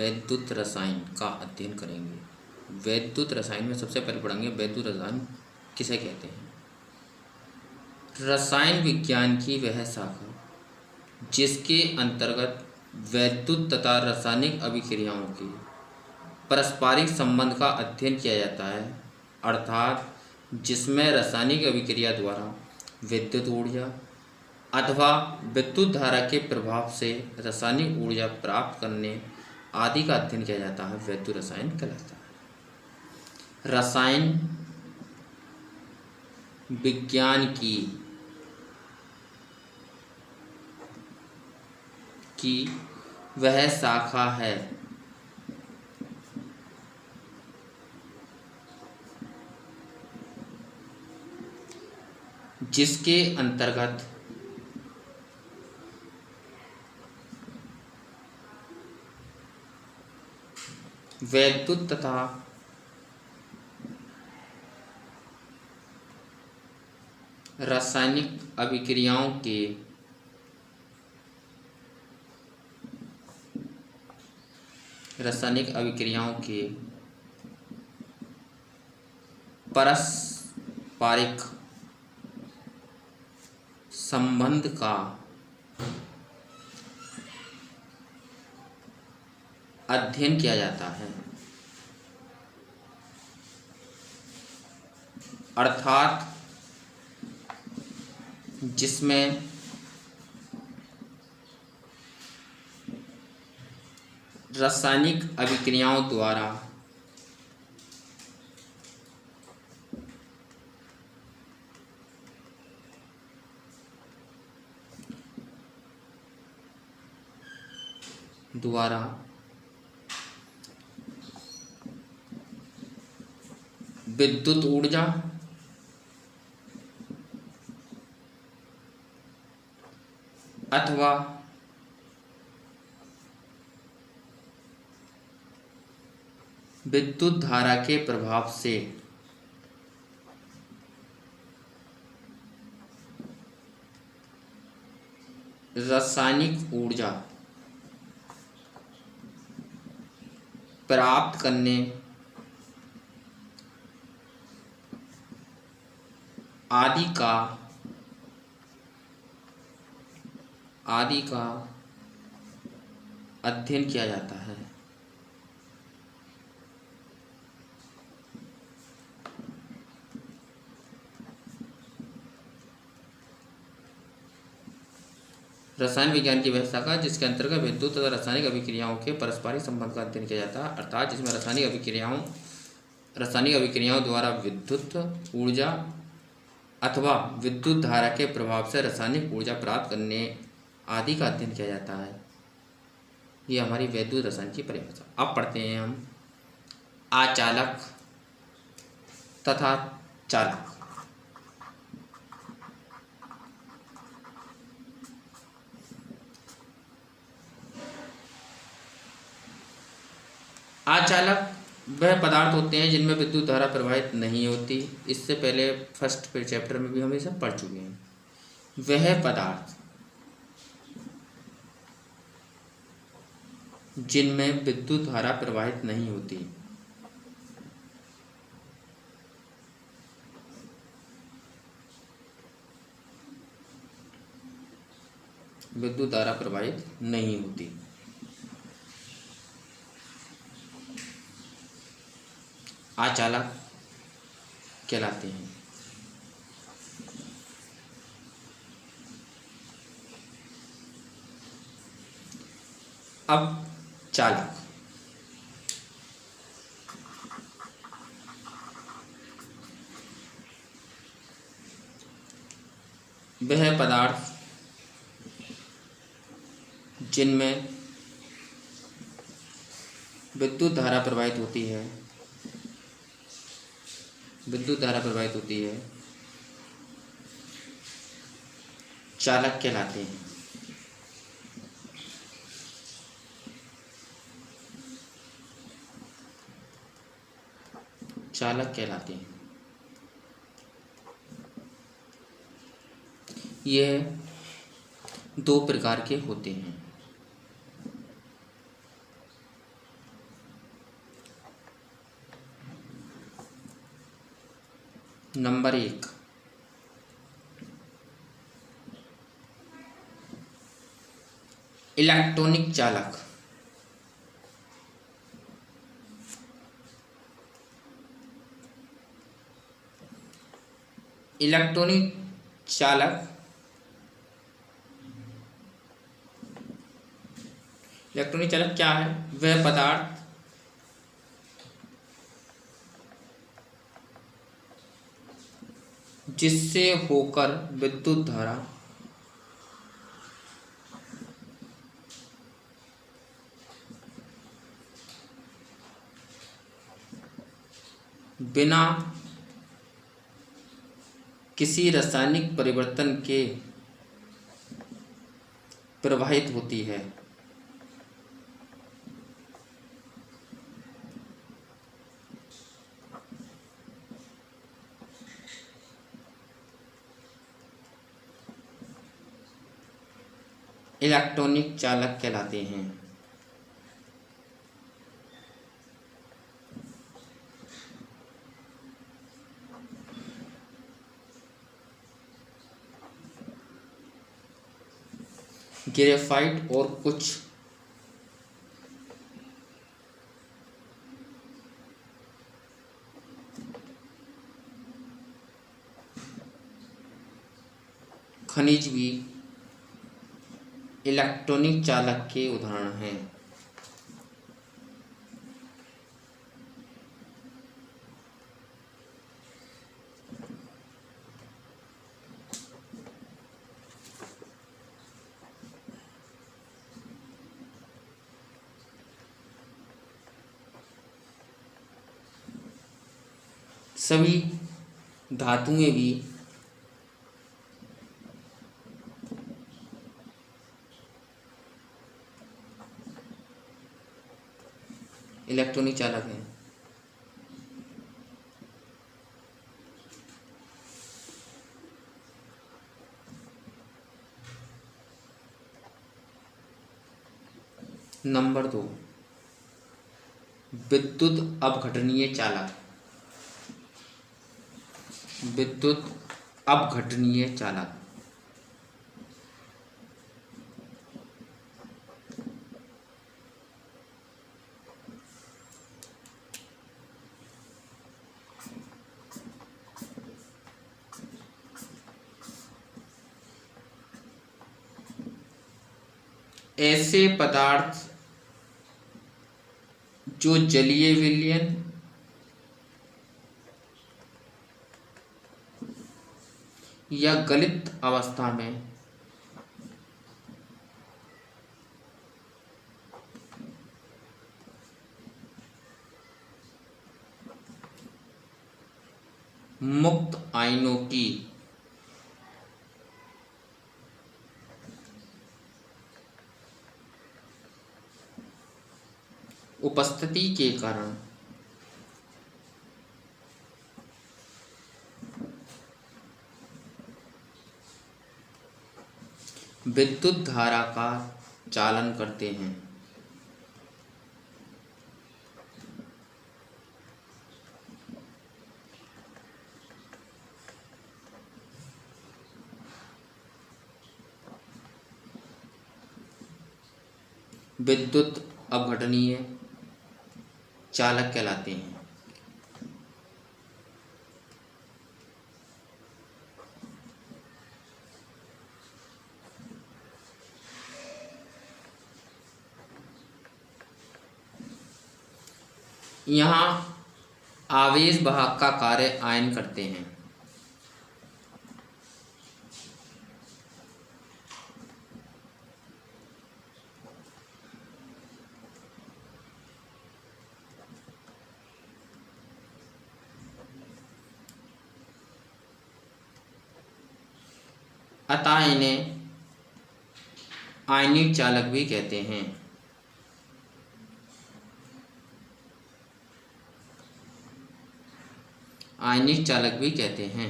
वैद्युत रसायन का अध्ययन करेंगे। वैद्युत रसायन में सबसे पहले पढ़ेंगे वैद्युत रसायन किसे कहते हैं। रसायन विज्ञान की वह शाखा जिसके अंतर्गत वैद्युत तथा रासायनिक अभिक्रियाओं के पारस्परिक संबंध का अध्ययन किया जाता है, अर्थात जिसमें रासायनिक अभिक्रिया द्वारा विद्युत ऊर्जा अथवा विद्युत धारा के प्रभाव से रासायनिक ऊर्जा प्राप्त करने आदि का अध्ययन किया जाता है, वैद्युत रसायन कहलाता है। रसायन विज्ञान की वह शाखा है जिसके अंतर्गत वैद्युत तथा रासायनिक अभिक्रियाओं के पारस्परिक संबंध का अध्ययन किया जाता है, अर्थात जिसमें रासायनिक अभिक्रियाओं द्वारा विद्युत ऊर्जा अथवा विद्युत धारा के प्रभाव से रासायनिक ऊर्जा प्राप्त करने आदि का अध्ययन किया जाता है। रसायन विज्ञान की वह शाखा जिसके अंतर्गत विद्युत तथा रासायनिक अभिक्रियाओं के पारस्परिक संबंध का अध्ययन किया जाता है, अर्थात जिसमें रासायनिक अभिक्रियाओं द्वारा विद्युत ऊर्जा अथवा विद्युत धारा के प्रभाव से रासायनिक ऊर्जा प्राप्त करने आदि का अध्ययन किया जाता है। ये हमारी वैद्युत रसायन की परिभाषा। अब पढ़ते हैं हम आचालक तथा चालक। आचालक वह पदार्थ होते हैं जिनमें विद्युत धारा प्रवाहित नहीं होती। इससे पहले फर्स्ट चैप्टर में भी हम ये सब पढ़ चुके हैं। वह पदार्थ जिनमें विद्युत धारा प्रवाहित नहीं होती, विद्युत धारा प्रवाहित नहीं होती, आचालक कहलाते हैं। अब चालक वह पदार्थ जिनमें विद्युत धारा प्रवाहित होती है, चालक कहलाते हैं। ये दो प्रकार के होते हैं। नंबर 1, इलेक्ट्रॉनिक चालक। इलेक्ट्रॉनिक चालक इलेक्ट्रॉनिक चालक क्या है? वह पदार्थ जिससे होकर विद्युत धारा बिना किसी रासायनिक परिवर्तन के प्रवाहित होती है। इलेक्ट्रॉनिक चालक कहलाते हैं। ग्रेफाइट और कुछ खनिज भी इलेक्ट्रॉनिक चालक के उदाहरण हैं। सभी धातुएं भी इलेक्ट्रॉनिक चालक हैं। नंबर 2, विद्युत अपघटनीय चालक। विद्युत अपघटनीय चालक ऐसे पदार्थ जो जलीय विलयन या गलित अवस्था में मुक्त आयनों की उपस्थिति के कारण विद्युत धारा का चालन करते हैं। विद्युत अपघटनीय चालक कहलाते हैं। यहाँ आवेश वाहक का कार्य आयन करते हैं। अतः इन्हें आयनिक चालक भी कहते हैं। आयनिक चालक भी कहते हैं।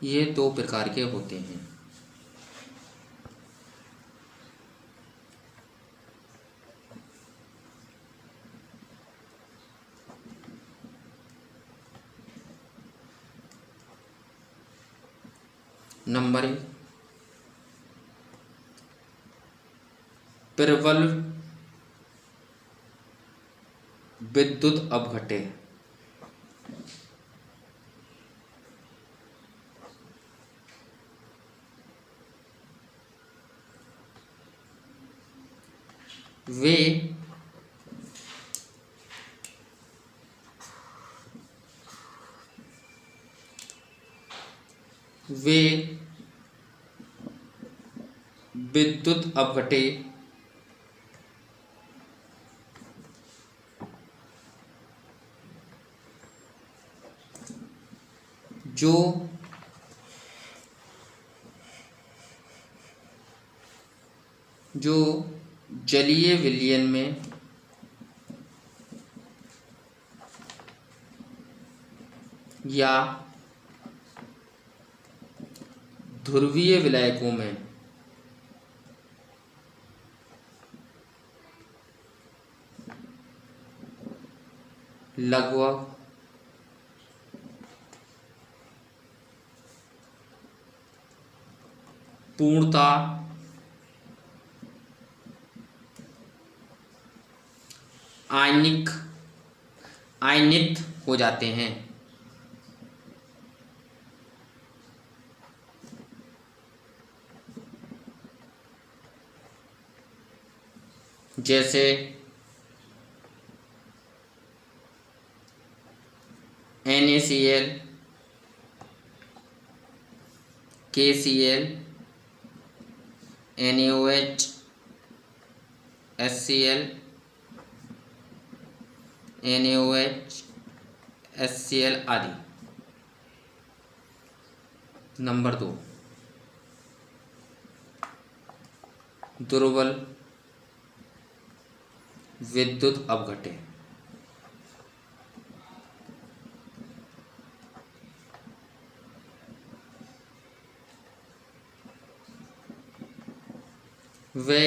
ये दो प्रकार के होते हैं। नंबर 1, प्रबल विद्युत अपघट्य। वे विद्युत अपघट्य जो जलीय विलयन में या ध्रुवीय विलायकों में लगभग पूर्णता आयनित हो जाते हैं। जैसे NaCl, KCl, NaOH, HCl, NaOH, HCl आदि। नंबर 2, दुर्बल विद्युत अपघट्य। वे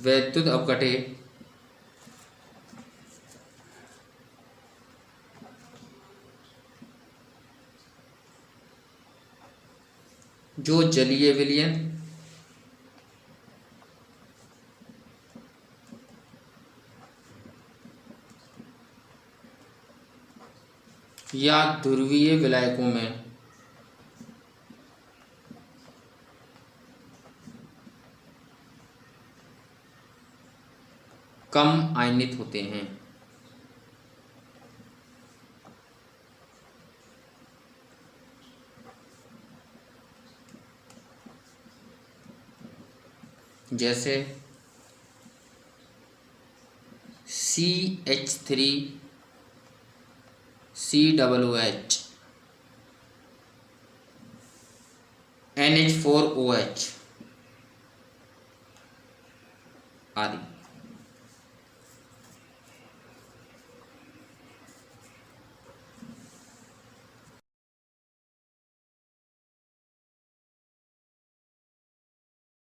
विद्युत अपघट्य जो जलीय विलयन या ध्रुवीय विलायकों में कम आयनित होते हैं। जैसे CH3, COOH, NH4OH आदि।